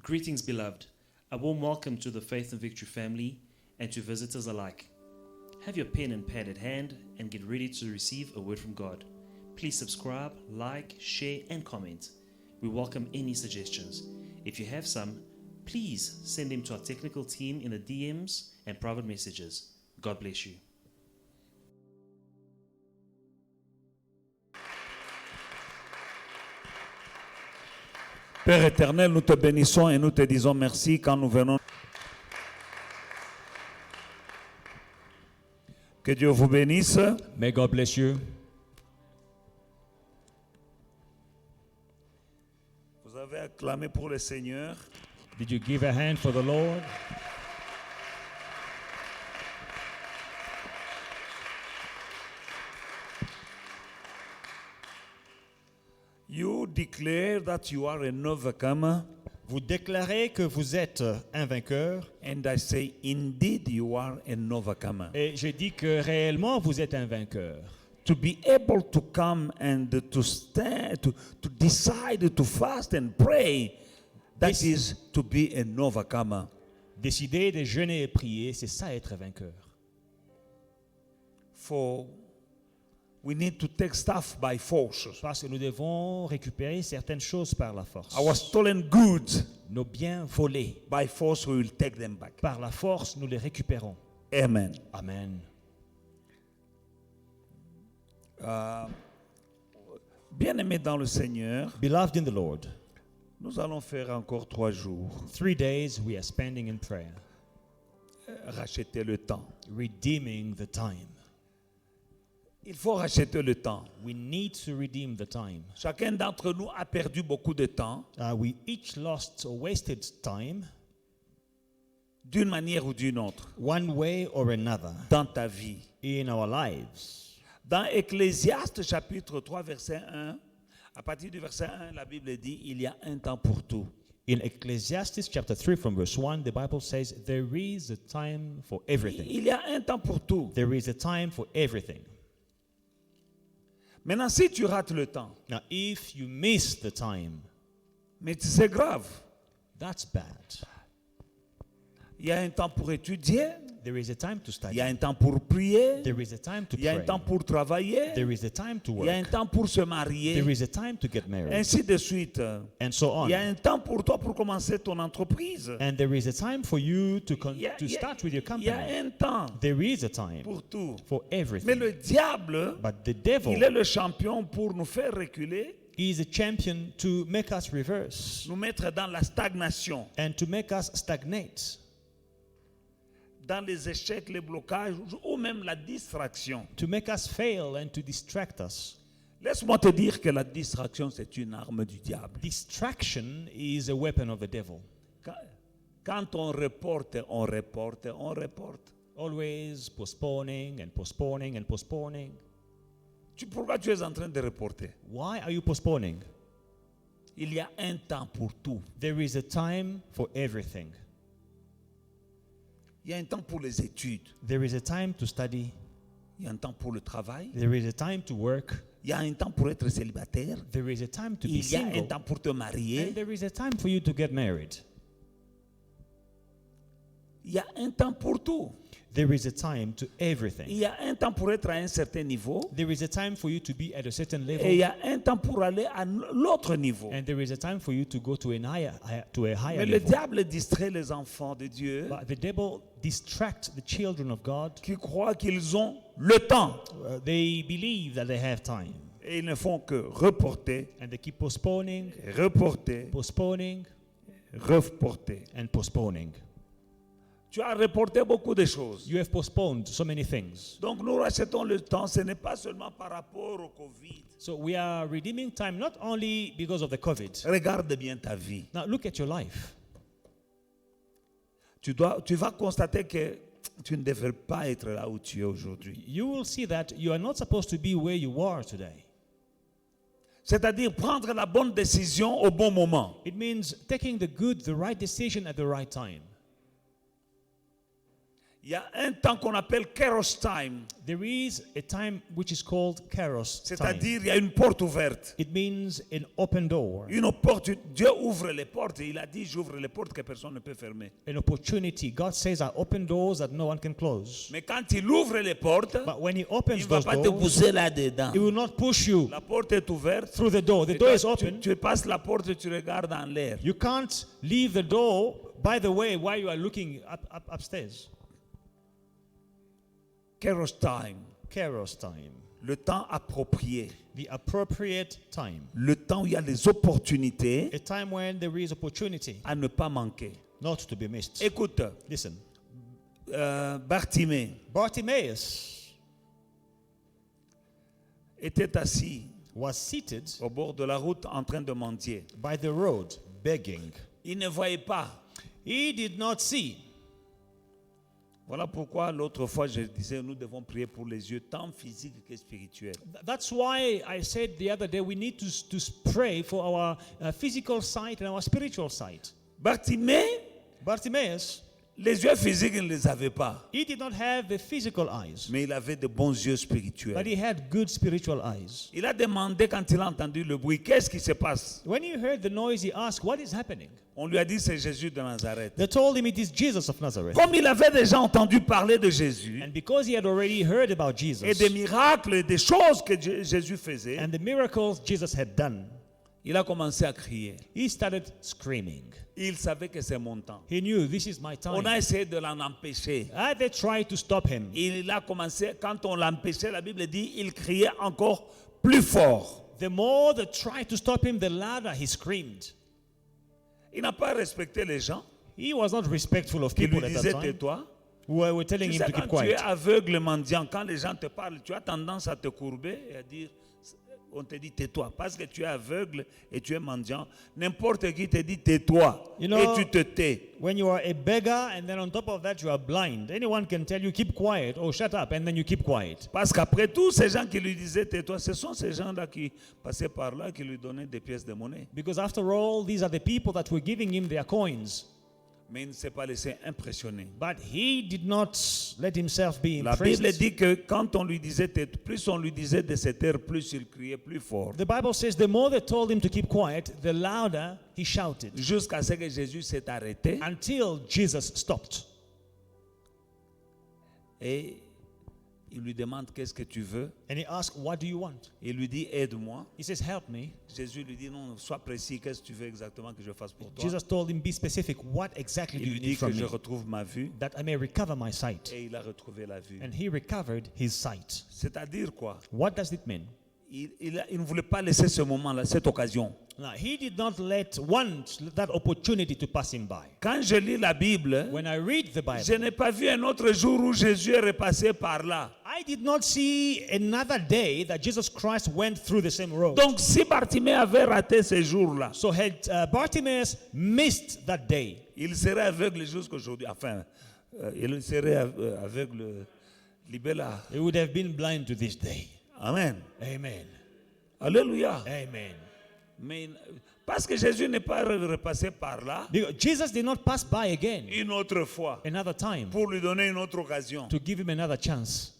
Greetings, beloved. A warm welcome to the Faith and Victory family and to visitors alike. Have your pen and pad at hand and get ready to receive a word from God. Please subscribe, like, share, and comment. We welcome any suggestions. If you have some, please send them to our technical team in the DMs and private messages. God bless you. Père éternel, nous te bénissons et nous te disons merci quand nous venons. Que Dieu vous bénisse. May God bless you. Vous avez acclamé pour le Seigneur. Did you give a hand for the Lord? You declare that you are an overcomer. Vous déclarez que vous êtes un vainqueur. And I say, indeed, you are an overcomer. Et je dis que réellement vous êtes un vainqueur. To be able to come and to stand, to decide to fast and pray, that This- is to be an overcomer. Décider de jeûner et prier, c'est ça être vainqueur. For we need to take stuff by force. Parce que nous devons récupérer certaines choses par la force. Our stolen goods, Nos biens volés, by force we will take them back. par la force, nous les récupérons. Amen. Amen. Bien-aimés dans le Seigneur, Beloved in the Lord, nous allons faire encore 3 jours. 3 days we are spending in prayer, Racheter le temps. redeeming the time. Il faut racheter le temps. We need to redeem the time. Chacun d'entre nous a perdu beaucoup de temps, We each lost or wasted time, d'une manière ou d'une autre, one way or another, dans ta vie. in our lives. Dans Ecclésiaste chapitre 3, verset 1, à partir du verset 1, la Bible dit, il y a un temps pour tout. In Ecclesiastes chapter 3 from verse 1, the Bible says, there is a time for everything. Il y a un temps pour tout. There is a time for everything. Maintenant, si tu rates le temps, Now, if you miss the time, mais c'est grave. that's bad. Il y a un temps pour étudier, There is a time to il study. y a un temps pour prier, There is a time to il y a un pray. temps pour travailler, There is a time to il y a un work. temps pour se There marier, is a time to get married. ainsi de suite. And so on. Il y a un temps pour toi pour commencer ton entreprise. And there is a time for you to Il start with your y a company. un temps There is a time pour tout. for Mais everything. le diable, But the devil il est le champion pour nous faire reculer, is a champion to make us reverse nous mettre dans la stagnation, and to make us stagnate, dans les échecs, les blocages ou même la distraction. to make us fail and to distract us. Laisse-moi te dire que la distraction, c'est une arme du diable. Distraction is a weapon of the devil. Quand on reporte, on reporte, on reporte. Always postponing and postponing and postponing. Pourquoi tu es en train de reporter? Why are you postponing? Il y a un temps pour tout. There is a time for everything. Il y a un temps pour les études. There is a time to study. Il y a un temps pour le travail. There is a time to work. Il y a un temps pour être célibataire. There is a time to be Il y a un single. temps pour te marier. And there is a time for you to get married. Il y a un temps pour tout. There is a time to Il everything. y a un temps pour être à un certain niveau. There is a time for you to be at a certain Et il level. y a un temps pour aller à l'autre niveau. And there is a time for you to go to a higher Mais le level. diable distrait les enfants de Dieu But the devil distracts the children of God. qui croient qu'ils ont le temps. They believe that they have time. Et ils ne font que reporter, And they keep postponing, reporter, postponing, reporter. and postponing. Tu as reporté beaucoup de choses. You have postponed so many things. Donc nous rachetons le temps, ce n'est pas seulement par rapport au Covid. So we are redeeming time not only because of the COVID. Regarde bien ta vie. Now look at your life. Tu vas constater que tu ne devrais pas être là où tu es aujourd'hui. You will see that you are not supposed to be where you are today. C'est-à-dire prendre la bonne décision au bon moment. It means taking the right decision at the right time. Il Il y a un temps qu'on appelle Kairos time, There is a time which is called Kairos time. c'est-à-dire il y a une porte ouverte. It means an open door, Une porte, Dieu ouvre les portes et il a dit j'ouvre les portes que personne ne peut fermer. an opportunity. God says I open doors that no one can close. Mais quand il ouvre les portes, But when He il opens ne va those pas te doors, pousser là-dedans. He will not push you La porte est ouverte. through the door. The Et door toi, is open. tu passes la porte et tu regardes en l'air. You can't leave the door, by the way, while you are looking upstairs. Kairos time, Kairos time, le temps approprié, the appropriate time, le temps où il y a les opportunités a time when there is opportunity à ne pas manquer. not to be missed. Écoute, Listen, Bartimée Bartimaeus était assis was seated au bord de la route en train de mendier. by the road, begging. Il ne voyait pas. He did not see. Voilà pourquoi l'autre fois je disais nous devons prier pour les yeux tant physiques que spirituels. That's why I said the other day we need to pray for our physical sight and our spiritual sight. Bartimée, Bartimaeus, les yeux physiques il ne les avait pas, he did not have the physical eyes, mais il avait de bons yeux but spirituels. he had good spiritual eyes. Il a demandé quand il a entendu le bruit, qu'est-ce qui se passe? When he heard the noise, he asked, "What is happening?" On lui a dit c'est Jésus de Nazareth. They told him it is Jesus of Nazareth. Comme il avait déjà entendu parler de Jésus And because he had already heard about et Jesus des miracles et des choses que Jésus faisait, and the miracles Jesus had done, il a commencé à crier. he started screaming. Il savait que c'est mon temps. He knew, this is my On time. a essayé de l'en empêcher. They tried to stop him. Il a commencé, quand on l'empêchait, la Bible dit, il criait encore plus fort. The more they tried to stop him, the louder he screamed. Il n'a pas respecté les gens He was not respectful of qui people lui at disaient that time tais-toi. who were telling Tu him sais, to keep quand tu es quiet. aveugle mendiant, quand les gens te parlent, tu as tendance à te courber et à dire, on te dit tais-toi. Parce que tu es aveugle et tu es mendiant, n'importe qui te dit tais-toi You know- et tu te tais. When you are a beggar and then on top of that you are blind, anyone can tell you keep quiet or shut up and then you keep quiet. Parce qu'après tout, ces gens qui lui disaient tais-toi, ce sont ces gens-là qui passaient par là, qui lui donnaient des pièces de monnaie. Because after all, these are the people that were giving him their coins. Mais il ne s'est pas laissé impressionner. But he did not let himself be La Bible impressed. dit que quand on lui disait plus on lui disait de se taire, plus il criait plus fort. The Bible says the more they told him to keep quiet, the louder he shouted Jusqu'à ce que Jésus s'est arrêté until Jesus stopped. et il lui demande qu'est-ce que tu veux. And he asked, "What do you want?" Il lui dit aide-moi. He says, "Help me." Jésus lui dit non, sois précis, qu'est-ce que tu veux exactement que je fasse pour toi. Jesus told him, "Be specific. What exactly do Il you lui need dit que from je me?" retrouve ma vue That I may recover my sight. et il a retrouvé la vue. And he recovered his sight. C'est-à-dire quoi? What does it mean? Il ne voulait pas laisser ce moment-là, cette occasion. Now, he did not want that opportunity to pass him by. Quand je lis la Bible, When I read the je Bible, n'ai pas vu un autre jour où Jésus est repassé par là. I did not see another day that Jesus Christ went through the same road. Donc si Bartimée avait raté ce jour-là, So had Bartimaeus missed that day, il serait aveugle jusqu'aujourd'hui. Enfin, il serait aveugle libéla. he would have been blind to this day. Amen. Amen. Alléluia. Amen. Mais parce que Jésus n'est pas repassé par là Because Jesus did not pass by again une autre fois another time pour lui donner une autre occasion. to give him another chance.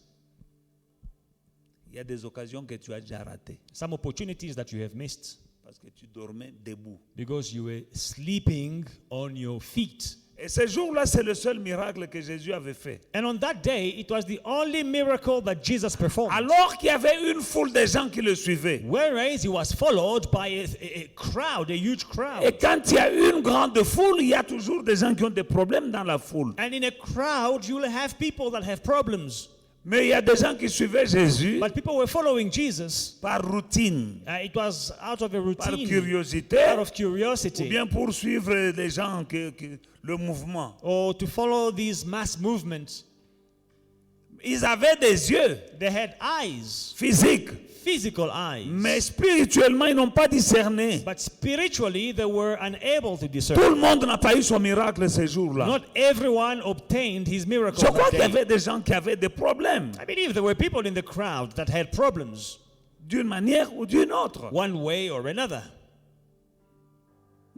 Il y a des occasions que tu as déjà ratées Some opportunities that you have missed parce que tu dormais debout. because you were sleeping on your feet. Et ce jour-là, c'est le seul miracle que Jésus avait fait. And on that day, it was the only miracle that Jesus performed. Alors qu'il y avait une foule de gens qui le suivaient. Whereas he was followed by a crowd, a huge Et crowd. quand il y a une grande foule, il y a toujours des gens qui ont des problèmes dans la foule. And in a crowd, you'll have people that have problems. Mais il y a des gens qui suivaient Jésus But people were following Jesus. par routine, It was out of a par routine, curiosité, out of ou curiosity, bien pour suivre les gens, le mouvement. or to follow these mass movements. Ils avaient des yeux They had eyes, physiques, physical eyes. mais spirituellement, ils n'ont pas discerné. But spiritually, they were unable to Tout discern. le monde n'a pas eu son miracle ce jour-là. Not everyone obtained his miracle Je crois that qu'il y day. avait des gens qui avaient des problèmes, I believe there were people in the crowd that had problems, d'une manière ou d'une autre. one way or another.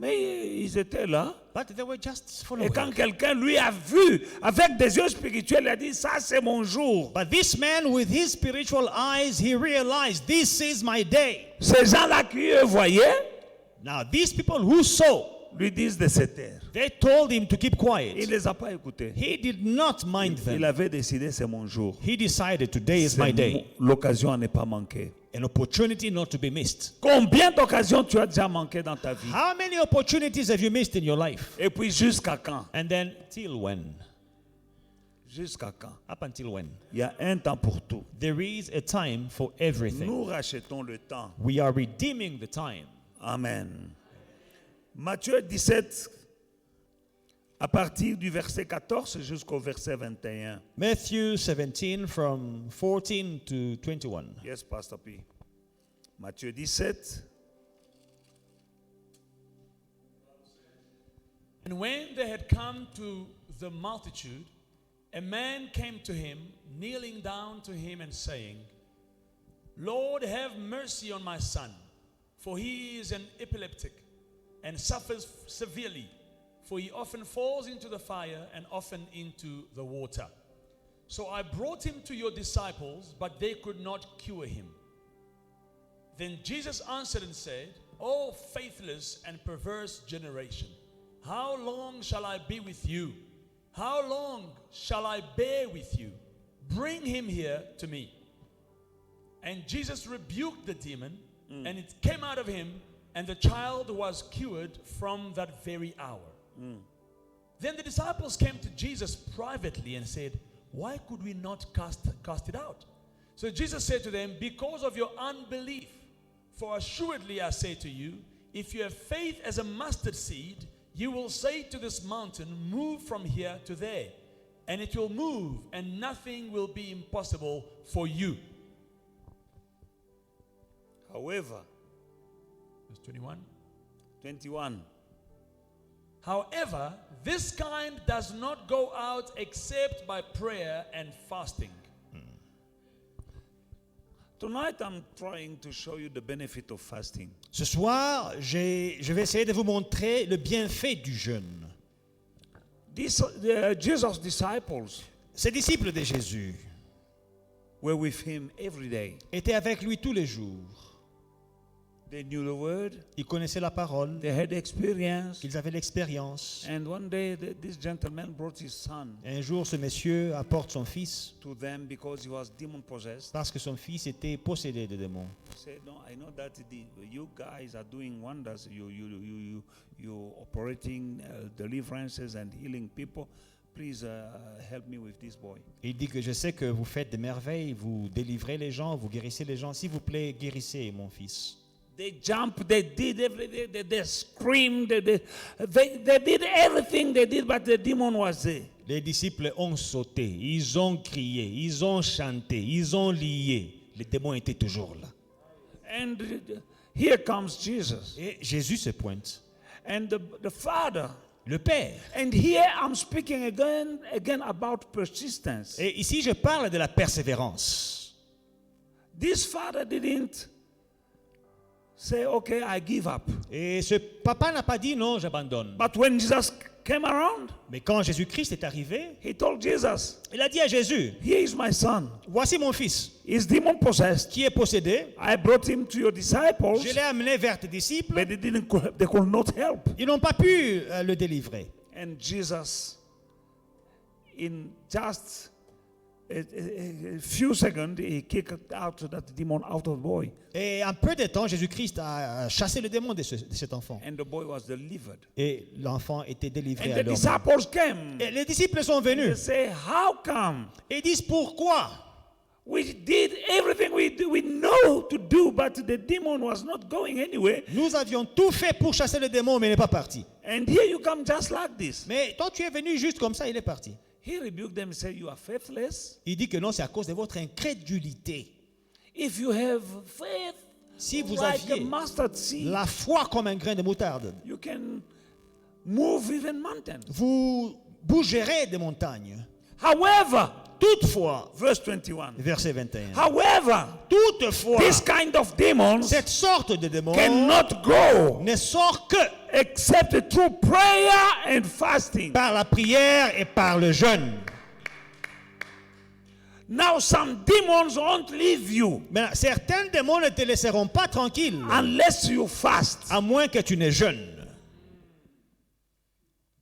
Mais ils étaient là. But they were just Et following. quand quelqu'un lui a vu avec des yeux spirituels, il a dit, ça c'est mon jour. But this man, with his spiritual eyes, he realized, this is my day. Ces gens-là qui eux voyaient, Now, these people who saw, lui disent de se taire. they told him to keep Il quiet. ne les a pas écoutés. He did not mind Il them. avait décidé, c'est mon jour. He decided, today is my C'est day. l'occasion à ne pas manquer. An opportunity not to be missed. Combien d'occasions tu as déjà manqué dans ta vie? How many opportunities have you missed in your life? Et puis jusqu'à quand? And then, till when? Jusqu'à quand? Up until when? Il y a un temps pour tout. There is a time for everything. Nous rachetons le temps. We are redeeming the time. Amen. Matthieu 17, à partir du verset 14 jusqu'au verset 21. Matthew 17 from 14 to 21. Yes, Pastor P. Matthieu 17. And when they had come to the multitude, a man came to him, kneeling down to him and saying, Lord, have mercy on my son, for he is an epileptic and suffers severely, for he often falls into the fire and often into the water. So I brought him to your disciples, but they could not cure him. Then Jesus answered and said, O faithless and perverse generation, how long shall I be with you? How long shall I bear with you? Bring him here to me. And Jesus rebuked the demon, and it came out of him, and the child was cured from that very hour. Then the disciples came to Jesus privately and said, why could we not cast it out? So Jesus said to them, because of your unbelief. For assuredly I say to you, if you have faith as a mustard seed, you will say to this mountain, move from here to there, and it will move, and nothing will be impossible for you. However, Verse 21. 21. However, this kind does not go out except by prayer and fasting. Tonight I'm trying to show you the benefit of fasting. Ce soir, je vais essayer de vous montrer le bienfait du jeûne. Jesus' disciples Ses disciples de Jésus were with him every day. étaient avec lui tous les jours. They knew the word, Ils connaissaient la parole, they had experience. ils avaient l'expérience. And one day this gentleman brought his son Un jour, ce monsieur apporte son fils to them because he was demon possessed. parce que son fils était possédé de démons. He said, no, I know that you guys are doing wonders. You operating deliverances and healing people. Please help me with this boy. Il dit que je sais que vous faites des merveilles, vous délivrez les gens, vous guérissez les gens. S'il vous plaît, guérissez mon fils. They jumped, they did everything, they screamed, they did everything they did, but the demon was there. Les disciples ont sauté, ils ont crié, ils ont chanté, ils ont lié. Les démons étaient toujours là. And here comes Jesus. Et Jésus se pointe. And the Father. Le Père. And here I'm speaking again about persistence. Et ici, je parle de la persévérance. This Father didn't say, okay, I give up. Et ce papa n'a pas dit non, j'abandonne. But when Jesus came around, Mais quand Jésus-Christ est arrivé, he told Jesus, il a dit à Jésus, here is my son. voici mon fils He's demon possessed. qui est possédé. I brought him to your disciples, Je l'ai amené vers tes disciples. but they could not help. Ils n'ont pas pu le délivrer. And Jesus, in just a few seconds, he kicked out that demon out of the boy. Et en peu de temps, Jésus-Christ a chassé le démon de cet enfant. And the boy was delivered. Et l'enfant était délivré And à the leur main. disciples came. Et les disciples sont They venus. say, how come? Et disent pourquoi? We did everything we know to do, but the demon was not going anywhere. Nous avions tout fait pour chasser le démon, mais il n'est pas parti. And here you come just like this. Mais toi, tu es venu juste comme ça, il est parti. He rebuked them and said, you are faithless. Il dit que non, c'est à cause de votre incrédulité. If you have faith Si vous like a aviez mustard seed, la foi comme un grain de moutarde, you can move even mountains. vous bougerez des montagnes. However, Toutefois, Verse 21. verset 21. However, Toutefois, this kind of demons cette sorte de démon cannot go ne sort que except through prayer and fasting. par la prière et par le jeûne. Now, some demons won't leave you Maintenant, certains démons ne te laisseront pas tranquille unless you fast. à moins que tu ne jeûnes.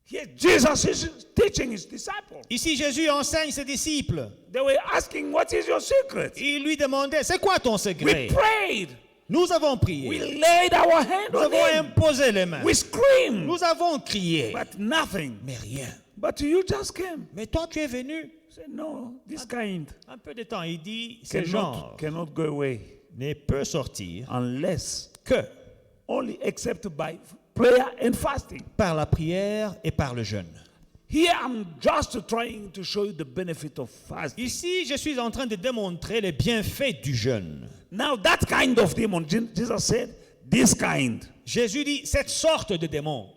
Here, Jesus is teaching his disciples. Ici, Jésus enseigne ses disciples. They were asking, "What is your secret?" Il lui demandait, c'est quoi ton We secret? prayed. Nous avons We prié. laid our hand Nous on avons him. imposé les mains. We screamed, Nous avons crié. but nothing. Mais rien. But you just came. Mais toi, tu es venu. Say, no, this kind Un peu de temps, il dit, ce genre cannot go away ne peut sortir unless que only except by prayer and fasting. par la prière et par le jeûne. Here I'm just trying to show you the benefit of fasting. Ici, je suis en train de démontrer les bienfaits du jeûne. Now that kind of demon, Jesus said, this kind, Jésus dit, cette sorte de démon,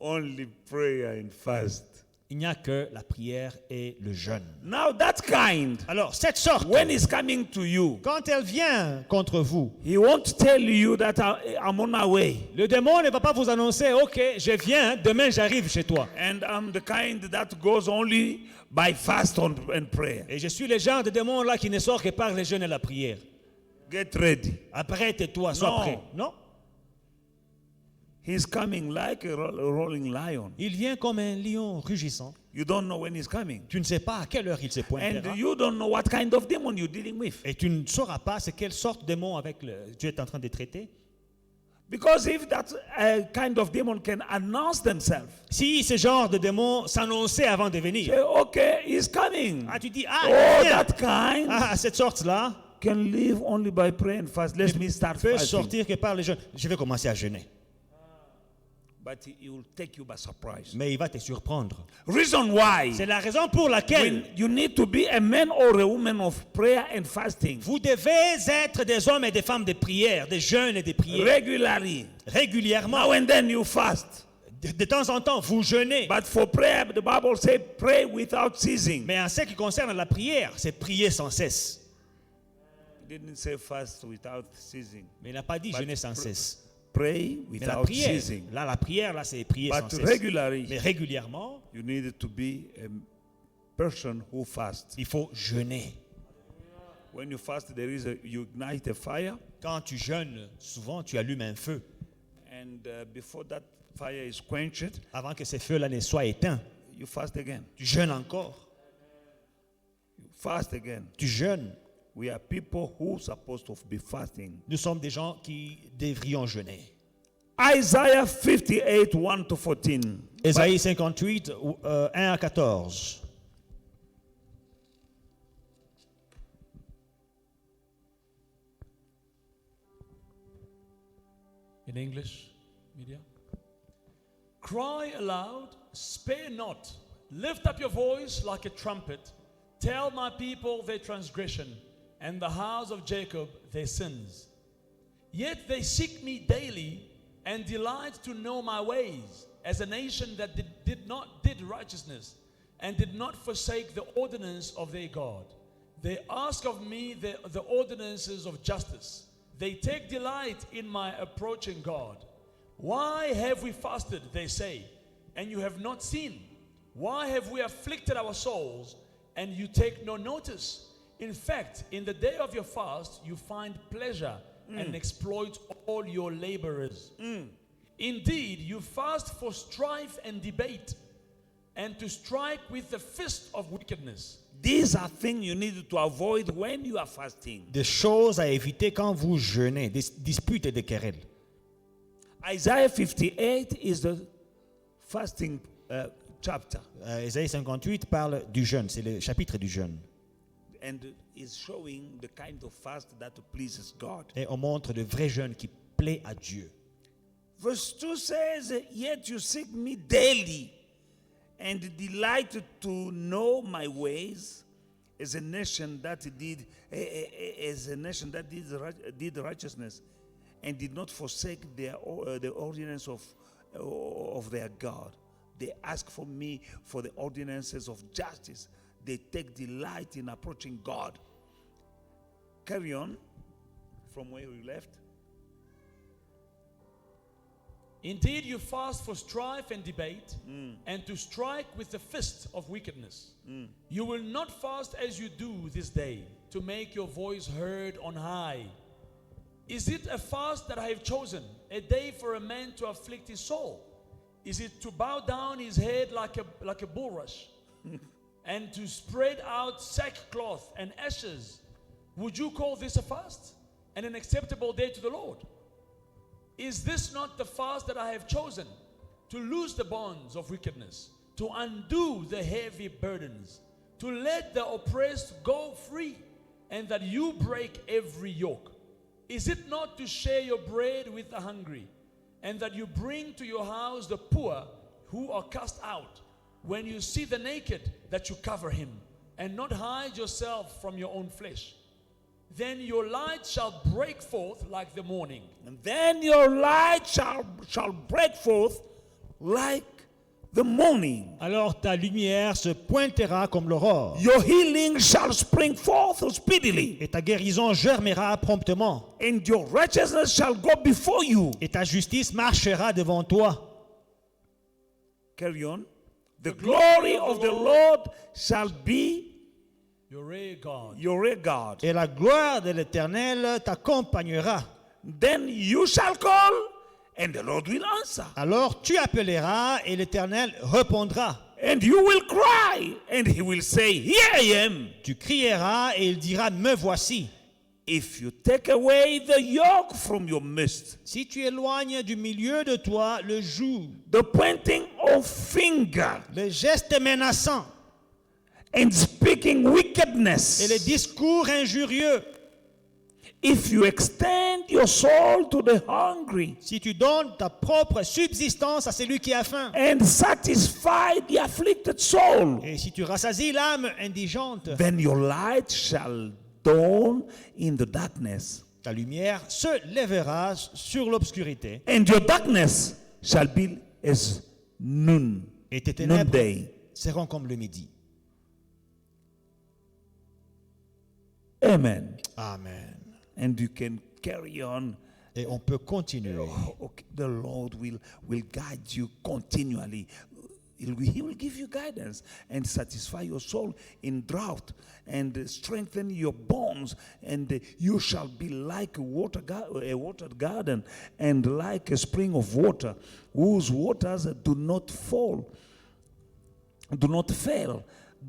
only prayer and fast. il n'y a que la prière et le jeûne. Now that kind, Alors, cette sorte, when he's coming to you, quand elle vient contre vous, he won't tell you that I'm on my way. le démon ne va pas vous annoncer, ok, je viens, demain j'arrive chez toi. And I'm the kind that goes only by fast and prayer. Et je suis le genre de démon là qui ne sort que par le jeûne et la prière. Get ready. Apprête-toi, sois Non. prêt. Non? He's coming like a rolling lion. Il vient comme un lion rugissant. You don't know when he's coming. Tu ne sais pas à quelle heure il se pointera. And you don't know what kind of demon you're dealing with. Et tu ne sauras pas c'est quelle sorte de démon avec tu es en train de traiter. Because if that kind of demon can announce themselves, Si ce genre de démon s'annonçait avant de venir, say, okay, he's coming. ah, tu dis, Oh, il vient. that kind Ah, cette sorte-là can live only by prayer and fast. Let me start peut fasting. sortir que par le jeûne. Je vais commencer à jeûner. But he will take you by surprise. Mais il va te surprendre. Reason why? C'est la raison pour laquelle When you need to be a man or a woman of prayer and fasting vous devez être des hommes et des femmes de prière, des jeûnes et des prières. regularly. Régulièrement. Now and then you fast. De temps en temps, vous jeûnez. But for prayer, the Bible says, pray without ceasing. Mais en ce qui concerne la prière, c'est prier sans cesse. It didn't say fast without ceasing. Mais il n'a pas dit jeûner sans cesse. Pray Mais la without prière, ceasing. là, la prière, là, c'est prier sans But cesse. regularly, Mais régulièrement, you need to be a person who fasts. il faut jeûner. When you fast, you ignite a fire, Quand tu jeûnes, souvent, tu allumes un feu. and before that fire is quenched, Avant que ce feu-là ne soit éteint, you fast again. tu jeûnes encore. You fast again. Tu jeûnes. We are people who are supposed to be fasting. Nous sommes des gens qui devrions jeûner. Isaiah 58, 1 to 14. Ésaïe 58, 1 à 14. In English, media. Cry aloud, spare not. Lift up your voice like a trumpet. Tell my people their transgression, and the house of Jacob their sins. Yet they seek me daily and delight to know my ways, as a nation that did righteousness and did not forsake the ordinance of their God. They ask of me the ordinances of justice. They take delight in my approaching God. Why have we fasted, they say, and you have not seen? Why have we afflicted our souls, and you take no notice? In fact, in the day of your fast, you find pleasure and exploit all your laborers. Indeed, you fast for strife and debate, and to strike with the fist of wickedness. These are things you need to avoid when you are fasting. Des choses à éviter quand vous jeûnez, des disputes et des querelles. Isaiah 58 is the fasting chapter, Ésaïe 58 parle du jeûne, c'est le chapitre du jeûne. and is showing the kind of fast that pleases God. Et on montre le vrai jeûne qui plaît à Dieu. Verse 2 says, yet you seek me daily and delight to know my ways, as a nation that did did righteousness and did not forsake the ordinance of their God. They ask for me for the ordinances of justice. they take delight in approaching God. Carry on from where we left. Indeed, you fast for strife and debate, and to strike with the fist of wickedness. You will not fast as you do this day, to make your voice heard on high. Is it a fast that I have chosen, a day for a man to afflict his soul? Is it to bow down his head like a bulrush, and to spread out sackcloth and ashes? Would you call this a fast and an acceptable day to the Lord? Is this not the fast that I have chosen, to loose the bonds of wickedness, to undo the heavy burdens, to let the oppressed go free, and that you break every yoke? Is it not to share your bread with the hungry, and that you bring to your house the poor who are cast out? When you see the naked, that you cover him, and not hide yourself from your own flesh? Then your light shall break forth like the morning. And then your light shall break forth like the morning. Alors ta lumière se pointera comme l'aurore, Your healing shall spring forth speedily, et ta guérison germera promptement, and your righteousness shall go before you. et ta justice marchera devant toi. Carry on. The glory of the Lord shall be Your rear guard. your rear guard. Et la gloire de l'Éternel t'accompagnera. Then you shall call, and the Lord will answer. Alors tu appelleras, et l'Éternel répondra. And you will cry, and he will say, Here I am. Tu crieras, et il dira, me voici. If you take away the yoke from your midst, Si tu éloignes du milieu de toi le joug, the pointing of finger, le geste menaçant and speaking et les wickedness, discours injurieux, if you extend your soul to the hungry, si tu donnes ta propre subsistance à celui qui a faim, and satisfy the afflicted soul, et si tu rassasies l'âme indigente, then your light shall dawn in the darkness, ta lumière se lèvera sur l'obscurité, and your darkness shall be as noon, et tes ténèbres noonday. seront comme le midi. Amen. Amen. And you can carry on. Et on peut continuer. Okay, the Lord will guide you continually. He will give you guidance and satisfy your soul in drought and strengthen your bones, and you shall be like a watered garden and like a spring of water whose waters do not fail.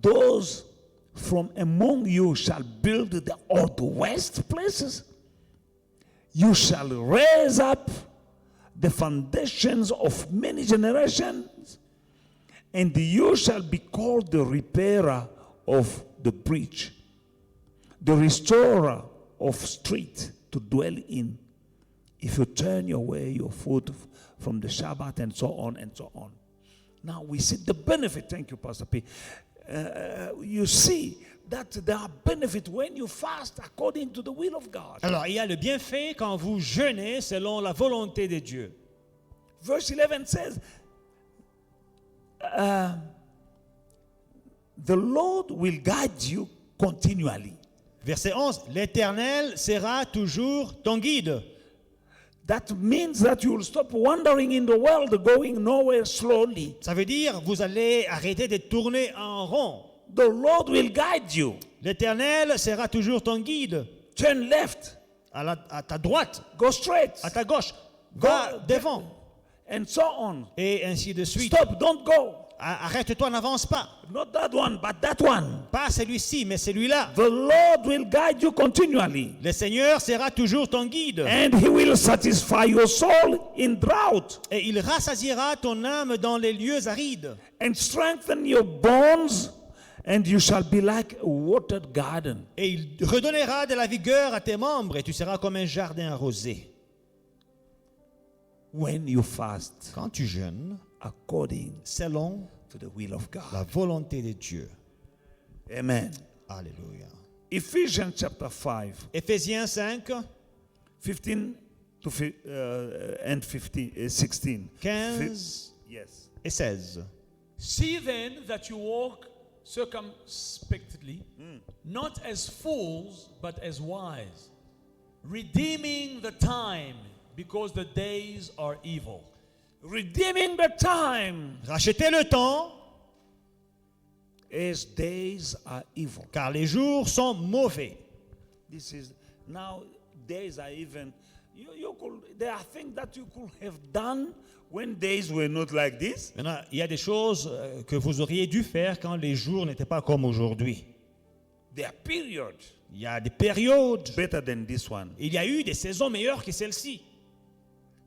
Those from among you shall build the old waste places. You shall raise up the foundations of many generations, and you shall be called the repairer of the breach, the restorer of street to dwell in, if you turn your foot from the Shabbat, and so on and so on. Now we see the benefit. Thank you, Pastor P. You see that there are benefits when you fast according to the will of God. Alors, il y a le bienfait quand vous jeûnez selon la volonté de Dieu. Verse 11 says, the Lord will guide you continually. Verset 11, l'Éternel sera toujours ton guide. That means that you will stop wandering in the world, going nowhere slowly. Ça veut dire, vous allez arrêter de tourner en rond. The Lord will guide you. L'Éternel sera toujours ton guide. Turn left, À ta droite, go straight, à ta gauche, va devant. and so on. Et ainsi de suite. Stop, don't go. Arrête-toi, n'avance pas. Not that one, but that one. Pas celui-ci, mais celui-là. The Lord will guide you continually, Le Seigneur sera toujours ton guide. and He will satisfy your soul in drought, Et il rassasiera ton âme dans les lieux arides. and strengthen your bones, and you shall be like a watered garden. Et il redonnera de la vigueur à tes membres, et tu seras comme un jardin arrosé. When you fast Quand tu jeûnes, according selon to the will of God. la volonté de Dieu. Amen. Alléluia. Ephesians chapter 5, Éphésiens 5, 15 to 16. 15 Yes. et 16. See then that you walk circumspectly, not as fools, but as wise, redeeming the time, because the days are evil. Redeeming the time, Rachetez le temps, as days are evil. car les jours sont mauvais. This is now days are even. You could. There are things that you could have done when days were not like this. Maintenant, il y a des choses que vous auriez dû faire quand les jours n'étaient pas comme aujourd'hui. There are periods Il y a des périodes. better than this one. Il y a eu des saisons meilleures que celle-ci.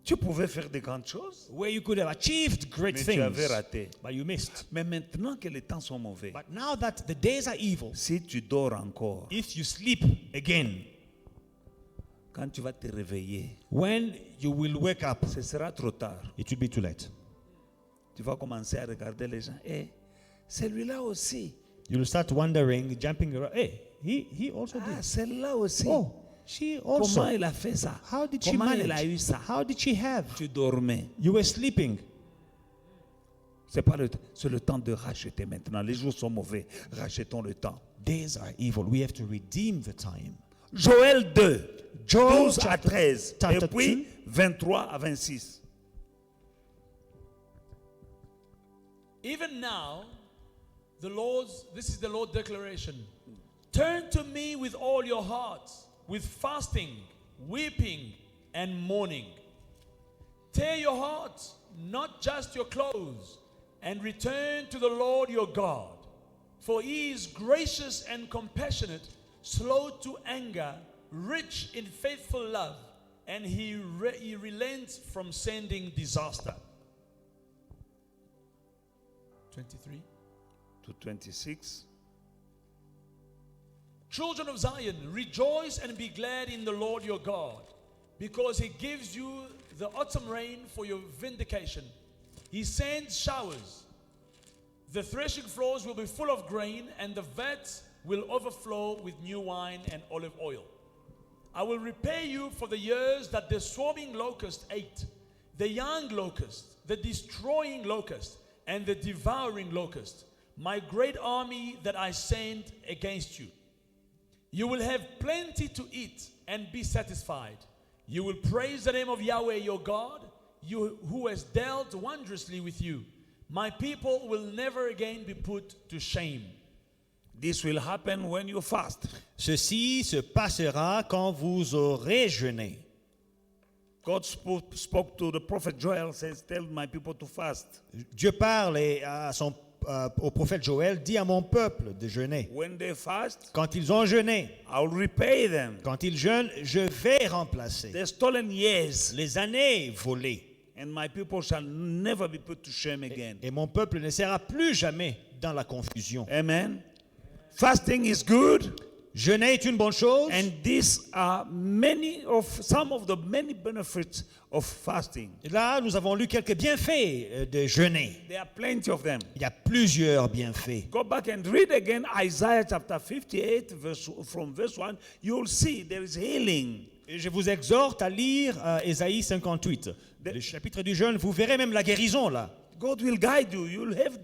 Tu pouvais faire de grandes choses, Where you could have achieved great mais tu avais things, raté. but you missed. Mais maintenant que les temps sont mauvais, But now that the days are evil, si tu dors encore, if you sleep again, quand tu vas te réveiller, when you will wake up, ce sera trop tard. it will be too late. Tu vas commencer à regarder les gens. Eh, celui-là aussi. You will start wondering, jumping around. Hey, he also Ah, did. celle-là aussi. Oh, she Comment also. il a fait ça? How did she Comment il a eu manage? ça? How did she have? Tu dormais. You were sleeping. C'est le temps de racheter maintenant. Les jours sont mauvais. Rachetons le temps. Days are evil. We have to redeem the time. Joël 2, Joel 12 à 13. chapter Et puis 2. 23 à 26. Even now, this is the Lord's declaration. Turn to me with all your hearts, with fasting, weeping, and mourning. Tear your hearts, not just your clothes, and return to the Lord your God. For he is gracious and compassionate, slow to anger, rich in faithful love, and he relents from sending disaster. 23. To 26. Children of Zion, rejoice and be glad in the Lord your God, because he gives you the autumn rain for your vindication. He sends showers. The threshing floors will be full of grain, and the vats will overflow with new wine and olive oil. I will repay you for the years that the swarming locust ate, the young locust, the destroying locust, and the devouring locust, my great army that I sent against you. You will have plenty to eat and be satisfied. You will praise the name of Yahweh your God, you who has dealt wondrously with you. My people will never again be put to shame. This will happen when you fast. Ceci se passera quand vous aurez jeûné. God spoke to the prophet Joel, says, tell my people to fast. Dieu parle au prophète Joël, dit à mon peuple de jeûner. When they fast, Quand ils ont jeûné, I'll repay them. quand ils jeûnent, je vais remplacer The stolen years, les années volées. and my people shall never be put to shame again. Et mon peuple ne sera plus jamais dans la confusion. Amen. Fasting is good, Jeûner est une bonne chose. and these are some of the many benefits of fasting. Et là, nous avons lu quelques bienfaits de jeûner. There are plenty of them. Il y a plusieurs bienfaits. Go back and read again Isaiah chapter 58, from verse 1. You'll see there is healing. Et je vous exhorte à lire Ésaïe 58, le chapitre du jeûne. Vous verrez même la guérison là. God will guide you. You'll have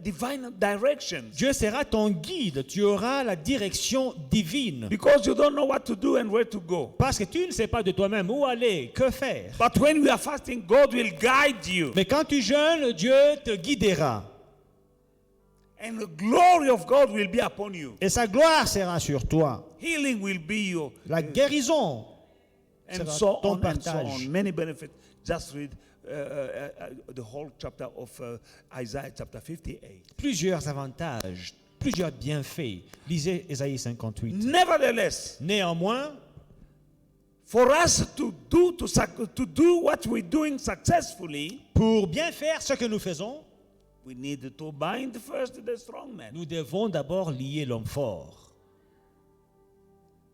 divine directions. Dieu sera ton guide. Tu auras la direction divine. Because you don't know what to do and where to go. Parce que tu ne sais pas de toi-même où aller, que faire. But when we are fasting, God will guide you. Mais quand tu jeûnes, Dieu te guidera. And the glory of God will be upon you. Et sa gloire sera sur toi. Healing will be your La guérison and sera so ton on and so partage. on. Many benefits. Just read the whole chapter of Isaiah chapter 58. Plusieurs avantages, plusieurs bienfaits. Lisez Ésaïe 58. Nevertheless, Néanmoins, for us to do what we're doing successfully, pour bien faire ce que nous faisons, we need to bind first the strong man. nous devons d'abord lier l'homme fort.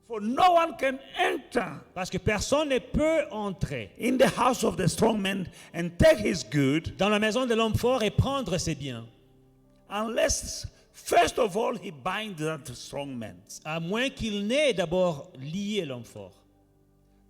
For no one can enter Parce que personne ne peut entrer in the house of the strong man and take his good dans la maison de l'homme fort et prendre ses biens, unless first of all he binds that strong man. à moins qu'il n'ait d'abord lié l'homme fort.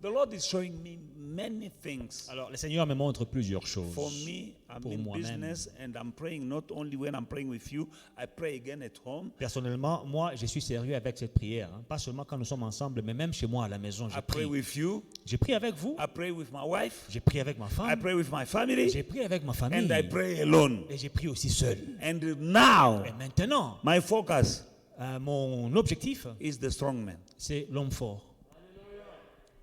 The Lord is showing me many things. Alors, le Seigneur me montre plusieurs choses. For me, I'm Pour in moi-même. business and I'm praying not only when I'm praying with you, I pray again at home. Personnellement, moi, je suis sérieux avec cette prière. Hein. Pas seulement quand nous sommes ensemble, mais même chez moi à la maison, je I pray prie. with you. J'ai prié avec vous, I pray with my wife. j'ai prié avec ma I femme, pray with my family. j'ai prié avec ma famille, And I pray alone. et j'ai prié aussi seul. And now, Et maintenant, my focus mon objectif, is the strong man. c'est l'homme fort.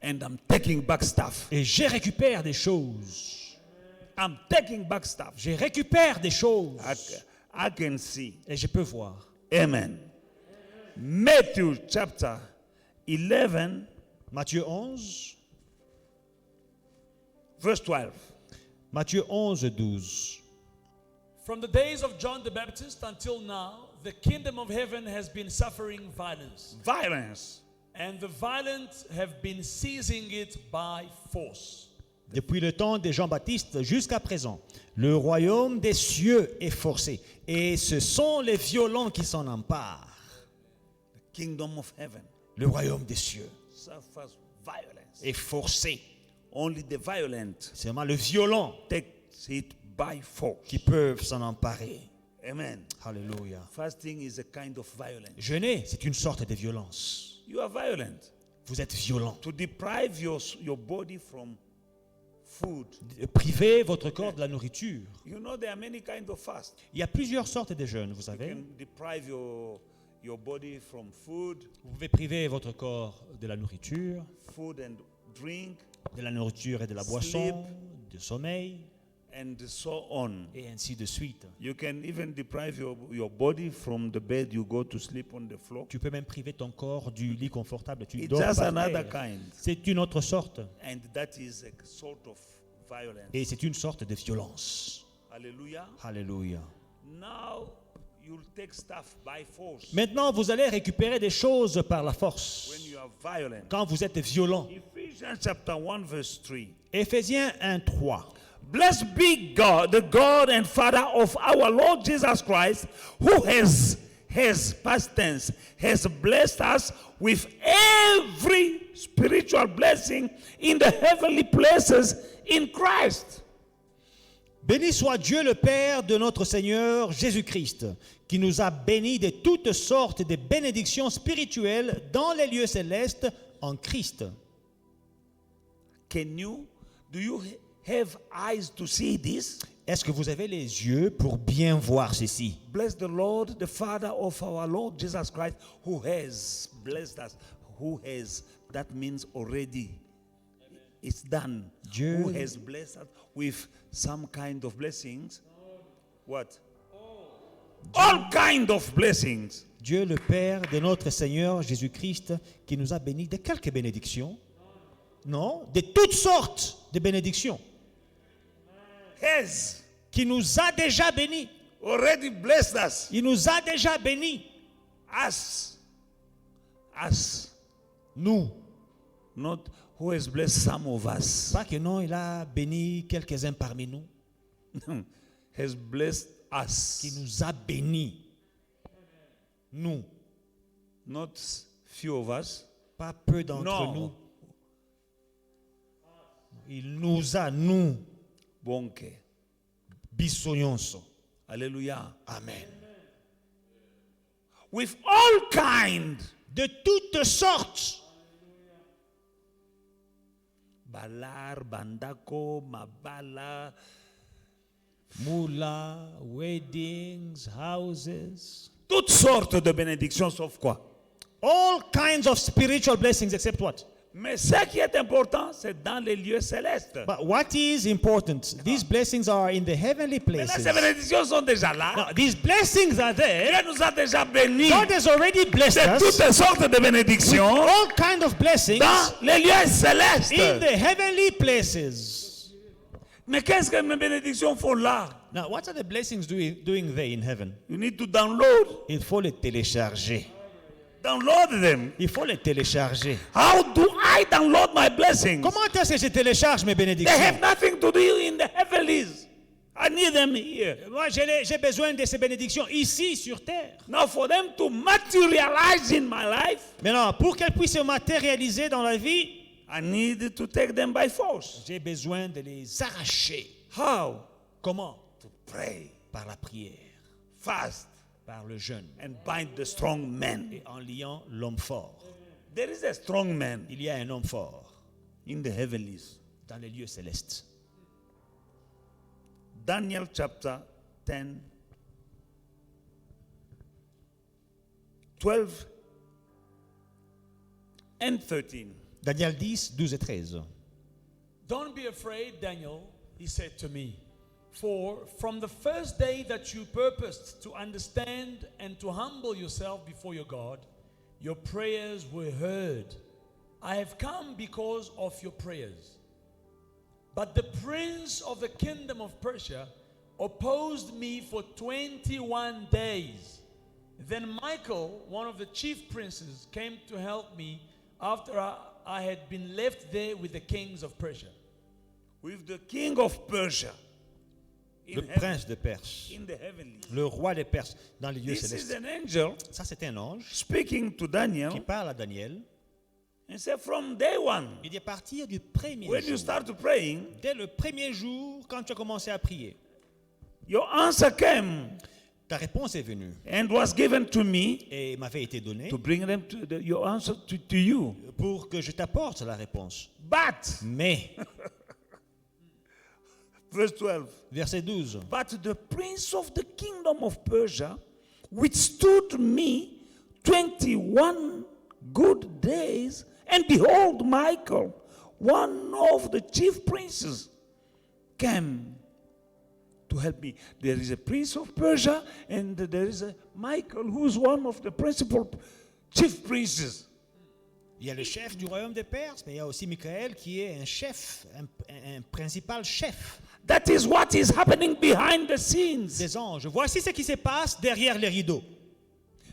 And I'm taking back stuff. Et je récupère des choses. I'm taking back stuff. Je récupère des choses. I can see. Et je peux voir. Amen. Matthew chapter 11, Matthieu 11, verse 12. Matthieu 11, 12. From the days of John the Baptist until now, the kingdom of heaven has been suffering violence, Violence. and the violent have been seizing it by force. Depuis le temps de Jean-Baptiste jusqu'à présent, le royaume des cieux est forcé. Et ce sont les violents qui s'en emparent. The kingdom of heaven Le royaume des cieux suffers violence. est forcé. Only the violent C'est seulement le violent takes it by force. qui peuvent s'en emparer. Amen. Alléluia. Fasting is a kind of violence. Jeûner, c'est une sorte de violence. You are violent. Vous êtes violent. To deprive your body from food. Privez votre corps de la nourriture. You know there are many kinds of fast. Il y a plusieurs sortes de jeûnes, vous You savez. can deprive your body from food Vous pouvez priver votre corps de la nourriture, and drink, et de la boisson, du sommeil, and so on. et ainsi de suite. You can even deprive your body from the bed you go to sleep on the floor. Tu peux même priver ton corps du lit confortable. Tu It's dors just par another terre. kind. C'est une autre sorte. And that is a sort of violence. Et c'est une sorte de violence. Hallelujah. Alléluia. Now you'll take stuff by force Maintenant, vous allez récupérer des choses par la force. when you are violent. Quand vous êtes violent. Ephesians chapter 1 verse 3. Éphésiens 1, 3. Blessed be God, the God and Father of our Lord Jesus Christ, who has past tense, has blessed us with every spiritual blessing in the heavenly places in Christ. Béni soit Dieu le Père de notre Seigneur Jésus-Christ, qui nous a bénis de toutes sortes de bénédictions spirituelles dans les lieux célestes en Christ. Do you have eyes to see this? Est-ce que vous avez les yeux pour bien voir ceci? Bless the Lord, the Father of our Lord Jesus Christ, who has blessed us. Who has, that means already. It's done. Dieu- Who has blessed us with some kind of blessings? What? All kind of blessings. Dieu le Père de notre Seigneur Jésus-Christ, qui nous a bénis de quelques bénédictions? Non, de toutes sortes de bénédictions. Has Qui nous a déjà bénis. already blessed us. Il nous a déjà bénis. Us. Nous. Not who has blessed some of us. Pas que non, il a béni quelques-uns parmi nous. Has blessed us. Qui nous a bénis. Nous. Not few of us. Pas peu d'entre Non. nous. Il nous a, nous, Bonke. bisognoso. Hallelujah. Amen. With all kind. De toutes sortes. Balar, bandako, mabala. Moula, weddings, houses. Toutes sortes de bénédictions sauf quoi? All kinds of spiritual blessings except what? Mais ce qui est important, c'est dans les lieux célestes. But what is important? These blessings are in the heavenly Mais là, places. ces bénédictions sont déjà là. Now, these blessings are there. Dieu nous a déjà bénis God has already blessed de us toutes sortes de with bénédictions all kinds of blessings dans les lieux in célestes. the heavenly places. Mais qu'est-ce que mes bénédictions font là? Now, what are the blessings doing there in heaven? You need to download. Il faut les télécharger. Download them. Il faut les télécharger. How do I download my blessings? Comment est-ce que je télécharge mes They bénédictions? have nothing to do in the heavenlies. I need them here. Moi, j'ai besoin de ces bénédictions ici sur terre. Now for them to materialize in my life, Maintenant, pour qu'elles puissent se matérialiser dans la vie, I need to take them by force. J'ai besoin de les arracher. How? Comment? To pray, Par la prière, fast, par le jeûne and bind the strong man. et en liant l'homme fort. There is a strong man Il y a un homme fort in the heavenlies. dans les lieux célestes. Daniel chapter 10, 12 and 13. Daniel 10, 12 et 13. Don't be afraid, Daniel, he said to me. For from the first day that you purposed to understand and to humble yourself before your God, your prayers were heard. I have come because of your prayers. But the prince of the kingdom of Persia opposed me for 21 days. Then Michael, one of the chief princes, came to help me after I had been left there with the kings of Persia. With the king of Persia in, Le prince de Perse, in the heavenlies. le roi des Perses dans les lieux This is célestes. an angel Ça, c'est un ange speaking to Daniel qui parle à Daniel. and said, from day one, Il dit à partir du premier when you jour, start praying, dès le premier jour, quand tu as commencé à prier, your answer came ta réponse est venue and was given to me et m'avait été donnée to bring them to your answer to you. pour que je t'apporte la réponse. But, Mais, verse 12, verset 12, but the prince of the kingdom of Persia withstood me 21 good days, and behold, Michael, one of the chief princes, came to help me. There is a prince of Persia, and there is a Michael, who is one of the principal chief princes. il y a le chef du royaume des Perses, mais il y a aussi Michael qui est un chef, un principal chef That is what is happening behind the scenes. des anges. Voici ce qui se passe derrière les rideaux.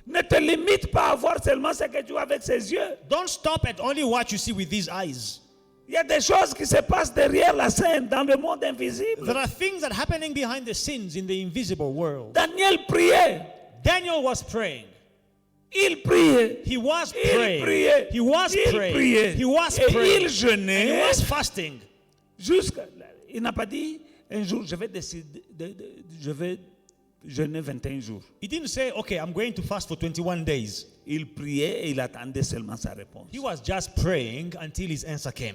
Ne te limite pas à voir seulement ce que tu vois avec ses yeux. Don't stop at only what you see with these eyes. Il y a des choses qui se passent derrière la scène, dans le monde invisible. There are things that are happening behind the scenes in the invisible world. Daniel priait. Daniel was praying. Il priait. He was Il praying. priait. He was Il praying. priait. He was Et praying. il And jeûnait. he was fasting. Jusqu'à, il n'a pas dit un jour, je vais décider, je vais jeûner 21 jours. He didn't say, okay, I'm going to fast for 21 days. Il priait et il attendait seulement sa réponse. He was just praying until his answer came.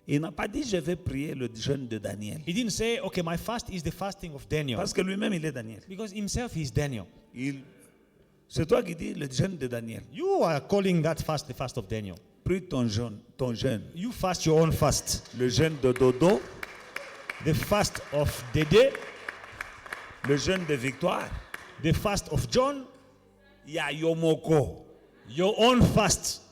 Il n'a pas dit je vais prier le jeûne de Daniel. He didn't say, okay, my fast is the fasting of Daniel. Parce que lui-même il est Daniel. Because himself is Daniel. C'est toi qui dis le jeûne de Daniel. You are calling that fast the fast of Daniel. Prie ton jeûne. You fast your own fast. Le jeûne de Dodo, The fast of Dede, le jeûne de Victoire. the fast of John, Il y a Yomoko. your own fast.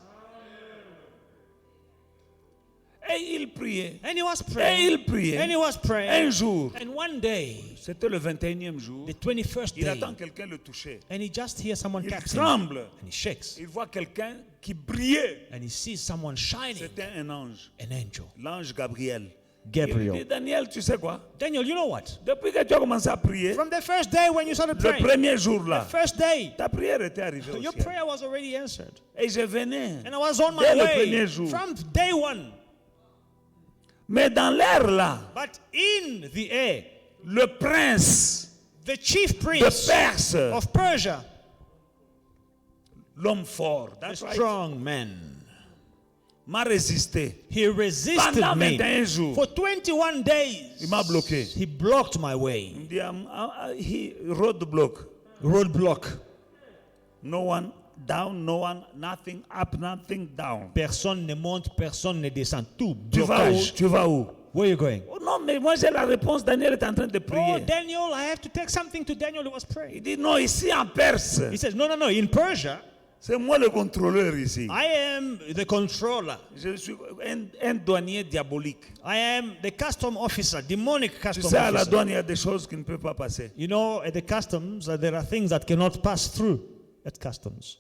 Et il priait. And he was Et praying. il priait. And he was Un praying. jour, And one day, c'était le 21e jour, the 21st il day, attend quelqu'un le toucher. and he just hears someone Il touch him. tremble. And he shakes. Il voit quelqu'un qui brillait. And he sees someone shining. C'était un ange, An angel. l'ange Gabriel. Gabriel. Il dit, Daniel, tu sais quoi? Daniel, you know what? Depuis que tu as commencé à prier, From the first day when you started le praying, premier jour là, first day, ta prière était arrivée au your ciel. prayer was already answered. Et je venais. And I was on my Dès le way premier jour. from day one. Mais dans l'air là, But in the air, le prince the chief de prince Perse, of Persia, l'homme fort, the that's right, strong man, m'a résisté. he resisted Pendant me 21 jours, for 21 days. il m'a bloqué. He blocked my way. Il dit, he roadblock. Roadblock. No one down, no one, nothing up, nothing down. Personne ne monte, personne ne descend. Tout Tu vas où? blocage. Tu vas où? Where are you going? Oh non, mais moi j'ai la réponse. Daniel est en train de Oh, prier. Daniel, I have to take something to Daniel who was Il praying. dit non, ici en Perse, He says, no, in Persia, c'est moi le contrôleur ici. I am the controller. Je suis un douanier diabolique. I am the custom officer, demonic Tu custom sais, à la officer. douane, il y a des choses qui ne peuvent pas passer. You know, at the customs, there are things that cannot pass through at customs.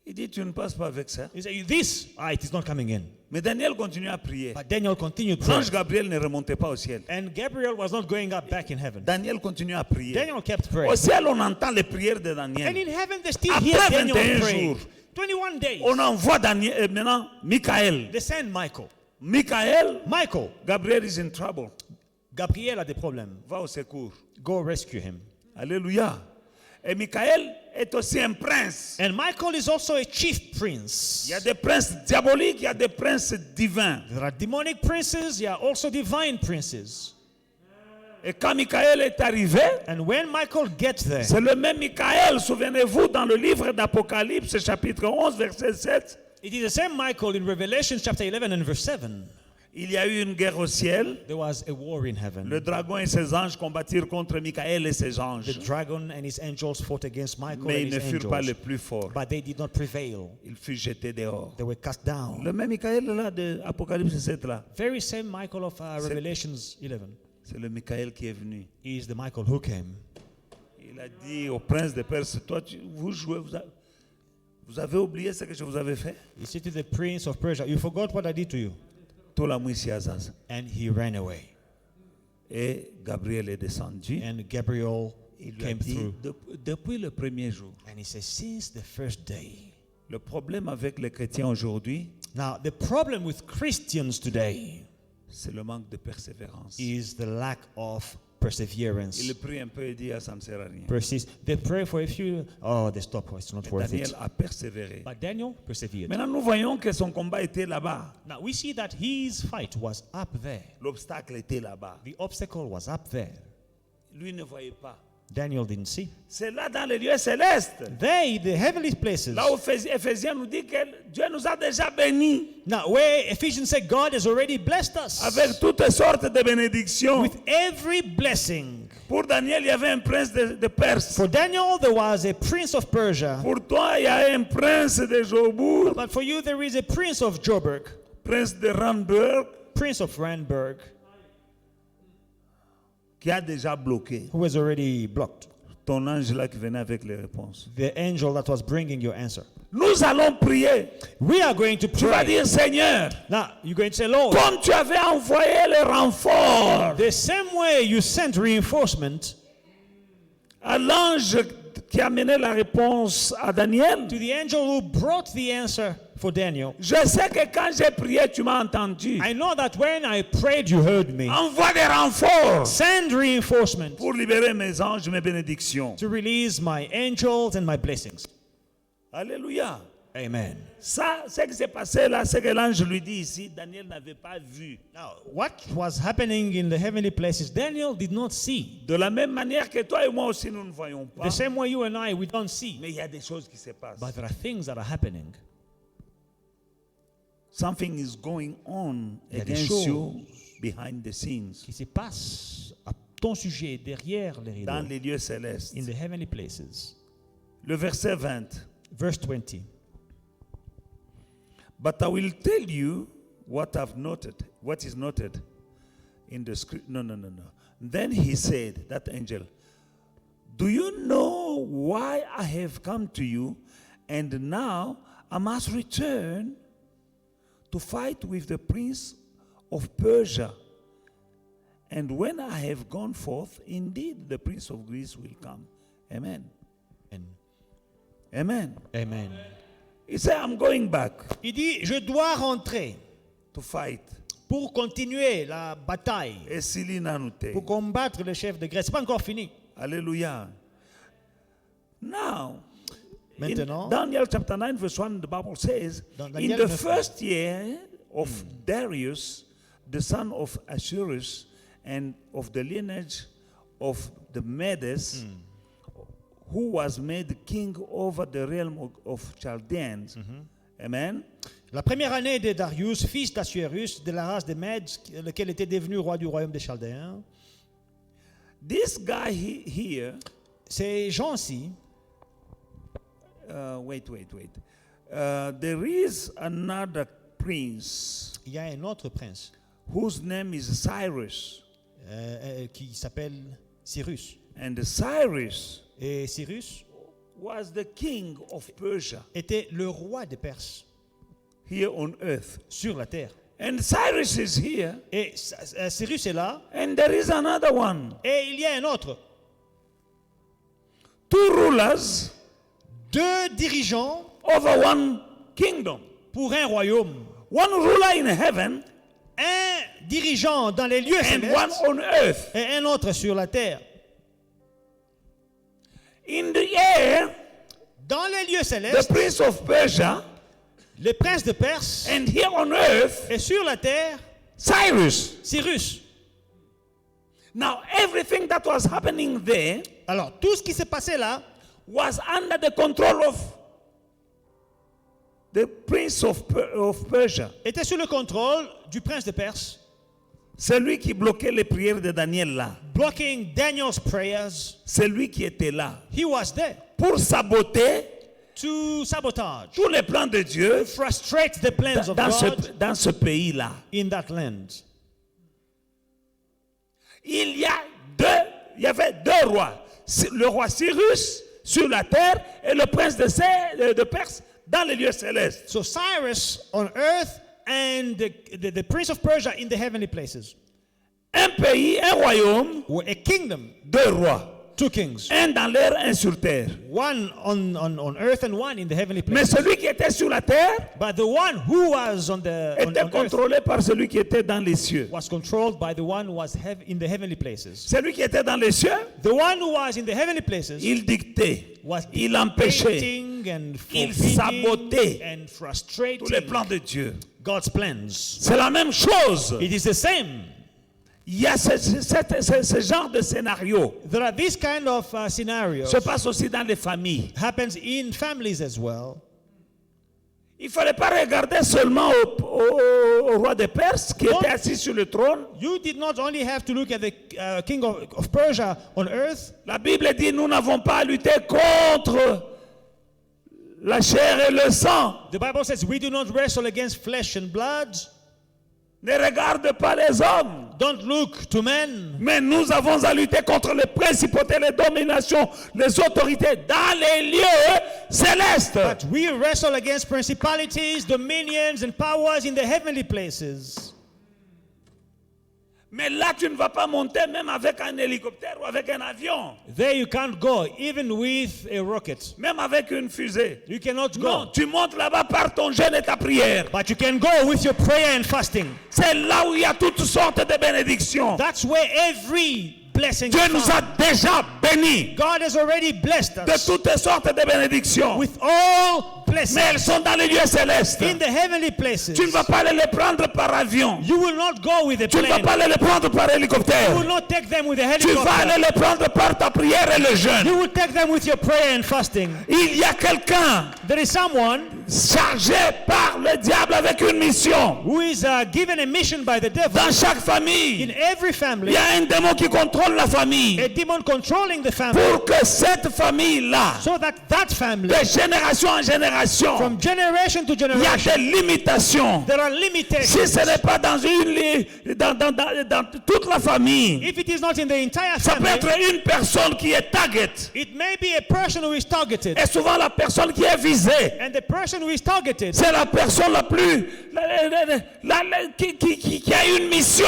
Il dit, tu ne passes pas avec ça. You say, this, it is not coming in. Mais Daniel continue à prier. But Daniel continued praying. L'ange Gabriel ne remontait pas au ciel. And Gabriel was not going up back in heaven. Daniel continue à prier. Daniel kept praying. Au ciel, on entend les prières de And Daniel. in heaven, they still Après hear Daniel 21 praying. jours, 21 days. on envoie Daniel, maintenant Michael. They send Michael. Michael, Gabriel is in trouble. a des problèmes. Va au secours. Go rescue him. Alléluia. Et Michael est aussi un prince. And Michael is also a chief prince. Il y a des princes diaboliques, il y a des princes divins. There are demonic princes, there are also divine princes. Et quand Michael est arrivé, And when Michael gets there, c'est le même Michael, souvenez-vous, dans le livre d'Apocalypse, chapitre 11, verset 7. it is the same Michael in Revelation chapter 11 and verse 7. Il y a eu une guerre au ciel. There was a war in heaven. Le dragon et ses anges combattirent contre Michael et ses The anges. dragon and his angels fought against Michael Mais and ils ne his furent pas les angels. plus forts. But they did not prevail. Il fut jeté dehors. They were cast down. Le même Michael là de Apocalypse 7 là, Very same Michael of Revelations 11. c'est le Michael qui est venu. He is the Michael who came. Il a dit au prince de Perse, toi vous jouez, vous avez oublié ce que je vous avais fait? He said to the prince of Persia, you forgot what I did to you. Tout la nuit s'y azaz. And he ran away. Et Gabriel est descendu. And Gabriel Il lui a came dit, through. depuis le premier jour, And he says, since the first day. le problème avec les chrétiens aujourd'hui, Now, the problem with Christians today c'est le manque de persévérance. is the lack of perseverance. Il prie un peu et dit, ah, ça ne sert à rien. Persist. They pray for a few. Oh, they stop. It's not worth Daniel it. a persévéré. But Daniel persevered. Maintenant, nous voyons que son combat était là-bas. Now we see that his fight was up there. L'obstacle était là-bas. The obstacle was up there. Lui ne voyait pas. Daniel didn't see. C'est là dans les lieux célestes. They, the heavenly places. Là où Éphésiens nous dit que Dieu nous a déjà bénis Now, where Ephesians say God has already blessed us avec toutes sortes de bénédictions. with every blessing. Pour Daniel, il y avait un prince de Perse. For Daniel, there was a prince of Persia. Pour toi, il y a un prince de Jobour, But for you, there is a prince of Joburg, prince de Ramberg, prince of Randburg, qui a déjà bloqué. who was already blocked. Ton ange là qui venait avec les réponses. The angel that was bringing your answer. Nous allons prier. We are going to Tu vas pray. dire, Seigneur, Now, you're going to say, Lord, comme tu avais envoyé les renforts the same way you sent reinforcement à l'ange qui a mené la réponse à Daniel, to the angel who brought the answer for Daniel. je sais que quand j'ai prié, tu m'as entendu. I know that when I prayed, you heard me. Envoie des renforts Send reinforcement pour libérer mes anges, mes bénédictions. to release my angels and my blessings. Alléluia. Amen. Ça, ce qui s'est passé là, c'est que l'ange lui dit ici, Daniel n'avait pas vu. Now, what was happening in the heavenly places, Daniel did not see. De la même manière que toi et moi aussi, nous ne voyons pas. The same way you and I, we don't see. Mais il y a des choses qui se passent. But there are things that are happening. Something is going on Il y a des against you choses behind the scenes, qui se passent à ton sujet derrière les dans rideaux. les lieux célestes. In the heavenly places. Le verset 20. Verse 20. But I will tell you what I've noted, what is noted in the script. No. Then he said, that angel, do you know why I have come to you? And now I must return to fight with the prince of Persia. And when I have gone forth, indeed the prince of Greece will come. Amen. And Amen. amen. He said, I'm going back Il dit, je dois rentrer to fight. pour continuer la bataille, Et Sili Nanute. pour combattre le chef de Grèce. C'est pas encore fini. Hallelujah. Now, in Maintenant, Daniel chapter 9, verse 1, the Bible says, Dans in Daniel the 9, first year of Darius, the son of Assuerus, and of the lineage of the Medes, who was made king over the realm of Chaldeans. Amen. la première année de Darius, fils d'Assuérus, de la race des Mèdes, lequel était devenu roi du royaume des Chaldéens. This guy here, Ces gens-ci, wait. There is another prince il y a un autre prince whose name is Cyrus. qui s'appelle Cyrus. And Cyrus Et Cyrus was the king of Persia était le roi des Perses here on earth. sur la terre. And Cyrus is here, Et Cyrus est là, and there is another one. et il y a un autre. Two rulers Deux dirigeants over one kingdom. pour un royaume. One ruler in heaven, un dirigeant dans les lieux and one célestes on earth. et un autre sur la terre. In the air, Dans les lieux the célestes, prince of Persia, le prince de Perse, and here on earth, et sur la terre, Cyrus. Cyrus. Now, everything that was happening there Alors, tout ce qui s'est passé là was under the control of the prince of Persia. était sous le contrôle du prince de Perse, C'est lui qui bloquait les prières de Daniel là. blocking Daniel's prayers. C'est lui qui était là He was there pour saboter to sabotage, tous les plans de Dieu frustrate the plans of God dans ce pays-là. in that land. Il y avait deux rois. Le roi Cyrus sur la terre et le prince de Perse dans les lieux célestes. So Cyrus on earth and the prince of Persia in the heavenly places. Un pays, un royaume, Or a kingdom, deux rois. two kings. Un dans l'air, un sur terre. One on earth and one in the heavenly Mais places. celui qui était sur la terre But the one who was on était earth contrôlé par celui qui était dans les cieux. was controlled by the one who was in the heavenly places. Celui qui était dans les cieux, The one who was in the heavenly places il dictait, was il empêchait dictating and il forbidding sabotait and tous les frustrating plans de Dieu. God's plans. C'est la même chose. It is the same. Il y a ce genre de scénario. There are these kind of scenarios. Se passe aussi dans les familles. Happens in families as well. Il ne fallait pas regarder seulement au roi de Perse qui était assis sur le trône. You did not only have to look at the king of Persia on earth. La Bible dit nous n'avons pas à lutter contre la chair et le sang. The Bible says we do not wrestle against flesh and blood. Ne regarde pas les hommes. Don't look to men. Mais nous avons à lutter contre les principautés, les dominations, les autorités dans les lieux célestes. But we wrestle against principalities, dominions, and powers in the heavenly places. Mais là, tu ne vas pas monter même avec un hélicoptère ou avec un avion. There you can't go, even with a rocket. Même avec une fusée. You cannot Non, go. tu montes là-bas par ton jeûne et ta prière. But you can go with your prayer and fasting. C'est là où il y a toutes sortes de bénédictions. That's where every blessing Dieu is nous a found. déjà bénis God has already blessed de us toutes sortes de bénédictions. with all blessings Mais elles sont dans les lieux célestes. in the heavenly places. Tu ne vas pas aller les prendre par avion. You will not go with a Tu ne vas plane. pas aller les prendre par You hélicoptère. will not take them with a Tu vas aller helicopter. les prendre par ta prière et le jeûne. You will take them with your prayer and fasting. Il y a quelqu'un There is someone chargé par le diable avec une mission. who is given a mission by the devil. Dans chaque In famille, every il family, y a un démon qui contrôle la famille. a demon controlling the family, Pour que cette famille-là, so that that family, de génération en génération, from generation to il y a generation, des limitations. there are Si limitations. ce n'est pas dans dans toute la famille, If it is not in the entire ça peut family, être une personne qui est target. it may be a person who is targeted. Et souvent la personne qui est visée, And the person who is targeted c'est la personne la plus qui a une mission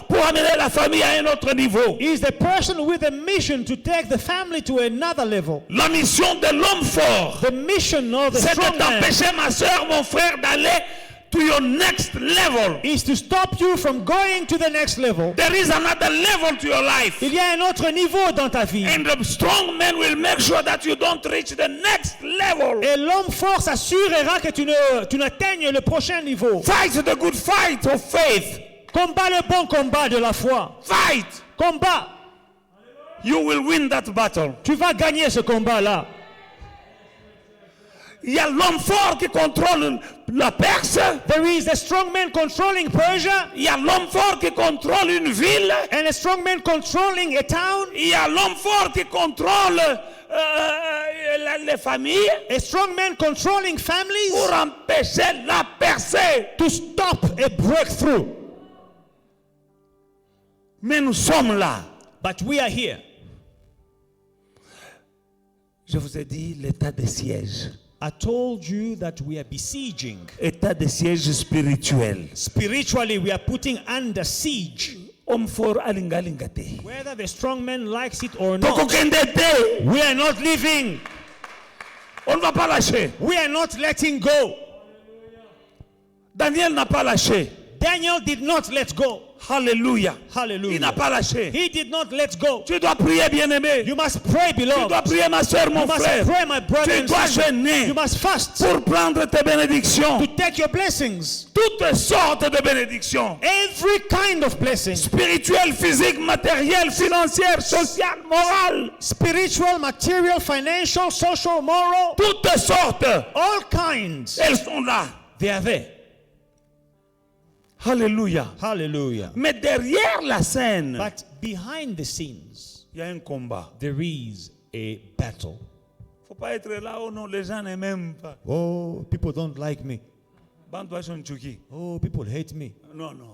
pour amener la famille à un autre niveau. is the person with a mission to take the family to another level. La mission de l'homme fort, The mission of the c'est strong de man t'empêcher, ma soeur, mon frère, d'aller to your next level. is to stop you from going to the next level. There is another level to your life. Il y a un autre niveau dans ta vie. And the strong man will make sure that you don't reach the next level. Et l'homme fort s'assurera que tu n'atteignes le prochain niveau. Fight the good fight of faith. Combat le bon combat de la foi. Fight. Combat. You will win that battle. Tu vas gagner ce combat-là. Il y a l'homme fort qui contrôle la Perse. There is a strong man controlling Persia Il y a l'homme fort qui contrôle une ville. and a strong man controlling a town. Il y a l'homme fort qui contrôle les familles A strong man controlling families pour empêcher la percée. to stop a breakthrough. Mais nous sommes là. But we are here. Je vous ai dit l'état de siège. I told you that we are besieging. État de siège spirituel. Spiritually, we are putting under siege. Homme fort alinga te. Whether the strong man likes it or not, Tokokende te. we are not leaving. On ne va pas lâcher. We are not letting go. Daniel n'a pas lâché. Daniel did not let go. Alléluia. Hallelujah. Il n'a pas lâché. He did not let go. Tu dois prier, bien-aimé. You must pray, Tu dois beloved. prier, ma soeur, mon You must frère. pray, my brother Tu and dois sister. jeûner You must fast pour prendre tes bénédictions. to take your blessings. Toutes sortes de bénédictions. Every kind of blessing. Spirituelles, physiques, matérielles, financières, sociales, morales. Spiritual, material, financial, social, moral. Toutes sortes. All kinds. Elles sont là. They are there. Alléluia. Hallelujah. Mais derrière la scène, But behind the scenes, il y a un combat. there is a battle. Faut pas être là, oh non, les gens n'aiment pas. Oh, people don't like me. Bantu Shonchuki. Oh, people hate me. Non, non.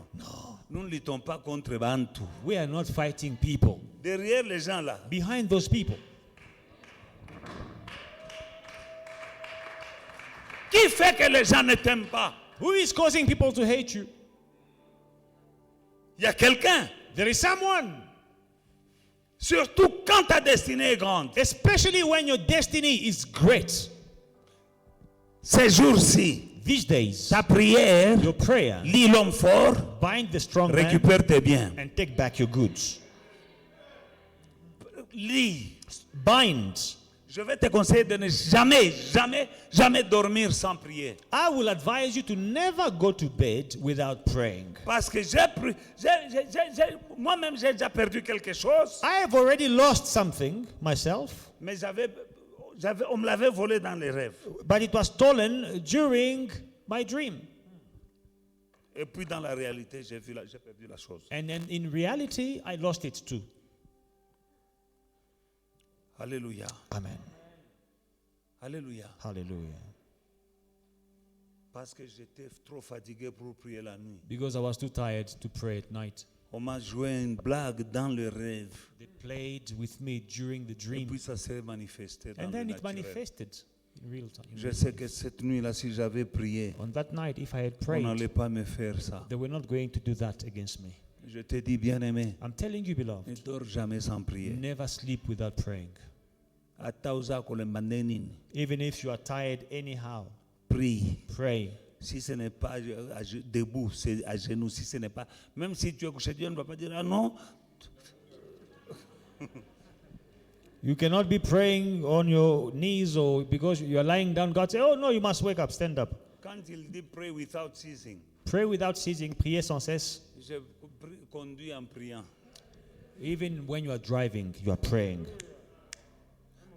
Nous ne luttons pas contre Bantu. We are not fighting people. Derrière les gens là, Behind those people. qui fait que les gens ne t'aiment pas? Who is causing people to hate you? Il y a quelqu'un. There is someone. Surtout quand ta destinée est grande. Especially when your destiny is great. Ces jours-ci, These days, ta prière, your prayer, lis l'homme fort, bind the strong man récupère tes biens. and take back your goods. Lis. Bind. Je vais te conseiller de ne jamais, jamais, jamais dormir sans prier. I will advise you to never go to bed without praying. Parce que moi-même, j'ai déjà perdu quelque chose, I have already lost something myself, mais on me l'avait volé dans les rêves. but it was stolen during my dream. Et puis dans la réalité, j'ai perdu la chose. And then in reality, I lost it too. Alléluia. Amen. Alléluia. Hallelujah. Parce que j'étais trop fatigué pour prier la nuit. Because I was too tired to pray at night. On m'a joué une blague dans le rêve. They played with me during the Et dream. puis ça s'est manifesté dans And le then it naturel. manifested in real time. Je sais que cette nuit-là, si j'avais prié, On that night, if I had on prayed, n'allait pas me faire ça. they were not going to do that against me. Je te dis, bien-aimé, I'm telling you, ne beloved, dors jamais sans prier. never sleep without praying. Hata uzako le mandenini. Even if you are tired anyhow, Prie. pray. Si ce n'est pas debout, c'est à genoux. Si ce n'est pas, même si tu es couché, Dieu ne va pas dire, ah non. You cannot be praying on your knees or because you are lying down. God say, oh no, you must wake up, stand up. Quand il dit pray without ceasing, Pray without ceasing, prier sans cesse. je conduis en priant. Even when you are driving, you are praying.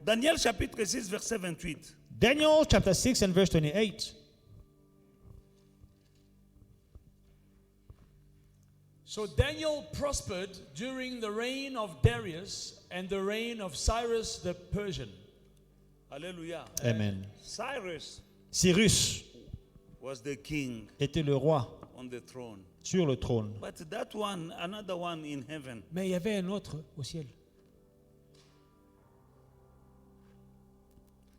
Daniel chapitre 6, verset 28. Daniel chapter 6 and verse 28. So Daniel prospered during the reign of Darius and the reign of Cyrus the Persian. Alléluia. Amen. Cyrus Cyrus was the king était le roi on the throne. sur le trône. But that one, another one in heaven, Mais il y avait un autre au ciel.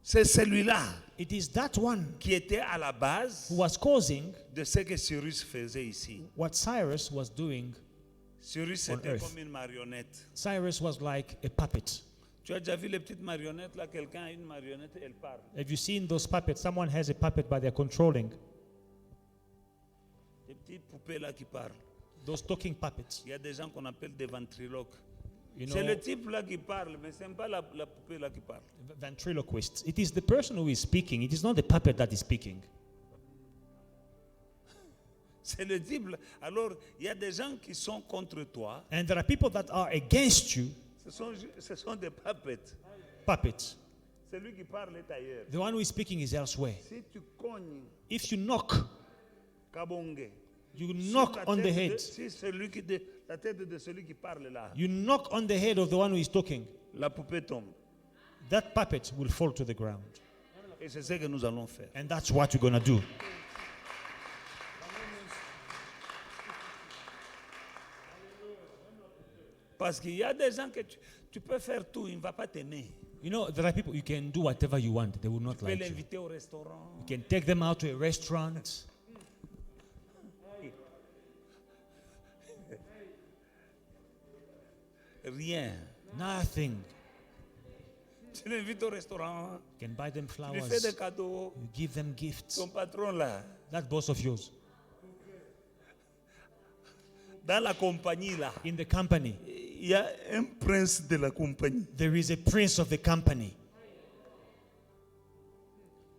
c'est celui-là It is that one qui était à la base who was causing de ce que Cyrus faisait ici. what Cyrus was doing. Cyrus On était earth. comme une marionnette. Cyrus was like a puppet. Tu as déjà vu les petites marionnettes là? Quelqu'un a une marionnette, elle parle. Have you seen those puppets? Someone has a puppet, but they're controlling. Les petites poupées là qui parlent. Those talking puppets. Il y a des gens qu'on appelle des ventriloques. You C'est know, le type là qui parle, mais ce n'est pas la poupée là qui parle. ventriloquists. It is the person who is speaking. It is not the puppet that is speaking. C'est le type là. Alors, il y a des gens qui sont contre toi. And there are people that are against you, Ce sont des puppets. puppets. Celui qui parle est ailleurs. The one who is speaking is elsewhere. Si tu cognes If you knock, Kabonge, you sur knock la on the tête head. si la tête de celui qui parle là, You knock on the head of the one who is talking. la poupée tombe. That puppet will fall to the ground. Et c'est ce que nous allons faire. And that's what you're going to do. Parce qu'il y a des gens que tu peux faire tout, il ne va pas t'aimer. You know, there are people, you can do whatever you want. They will not Tu peux like you. l'inviter au restaurant. You can take them out to a restaurant. Rien. Nothing. Tu l'invites au restaurant. You can buy them Tu lui fais des flowers. cadeaux. You give them gifts. Ton patron là, That boss of yours. Dans la compagnie là, In the company, il y a un prince de la compagnie. there is a prince of the company.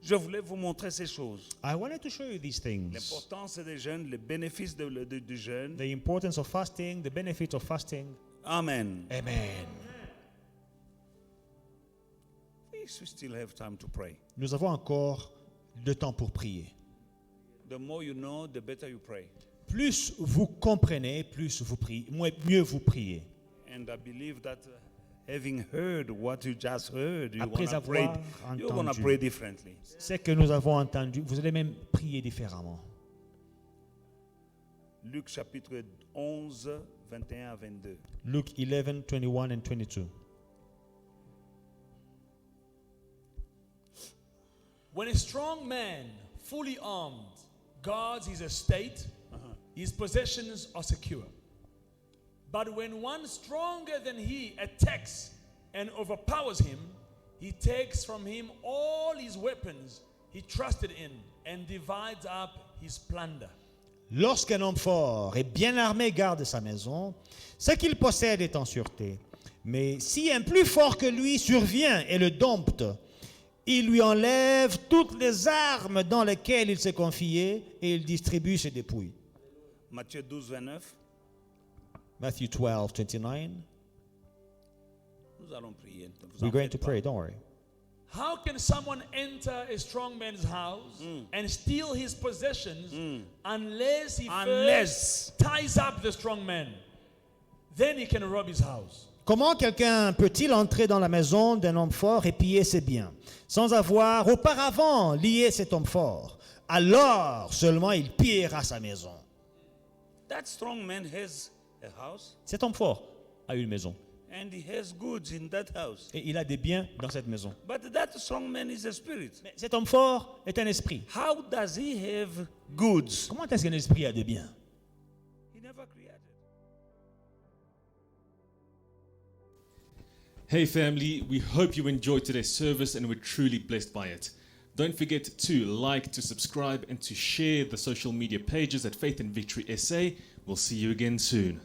Je voulais vous montrer ces choses. I wanted to show you these things. L'importance des jeûnes, les bénéfices du jeûne. The importance of fasting, the benefits of fasting. Amen. Amen. We still have time to pray. Nous avons encore le temps pour prier. The more you know, the better you pray. Plus vous comprenez, plus vous priez, mieux vous priez. And I believe that having heard what you just heard, Après you're avoir going to pray differently. C'est que nous avons entendu, vous allez même prier différemment. Luc chapitre 11, 21 à 22. Luke 11, 21 and 22. When a strong man, fully armed, guards his estate, his possessions are secure. But when one stronger than he attacks and overpowers him, he takes from him all his weapons he trusted in and divides up his plunder. Lorsqu'un homme fort et bien armé garde sa maison, ce qu'il possède est en sûreté. Mais si un plus fort que lui survient et le dompte, il lui enlève toutes les armes dans lesquelles il s'est confié et il distribue ses dépouilles. Matthieu 12, 29. Matthew 12, 29. Nous allons prier. We're going to pray, don't worry. How can someone enter a strong man's house and steal his possessions unless he first ties up the strong man? Then he can rob his house. Comment quelqu'un peut-il entrer dans la maison d'un homme fort et piller ses biens, sans avoir auparavant lié cet homme fort? Alors seulement il pillera sa maison. That strong man has a house Cet homme fort a une maison and he has goods in that house. et il a des biens dans cette maison. But that strong man is a spirit. Mais cet homme fort est un esprit. How does he have goods? Comment est-ce qu'un esprit a des biens? He never created. Hey family, we hope you enjoyed today's service and were truly blessed by it. Don't forget to like, to subscribe, and to share the social media pages at Faith and Victory SA. We'll see you again soon.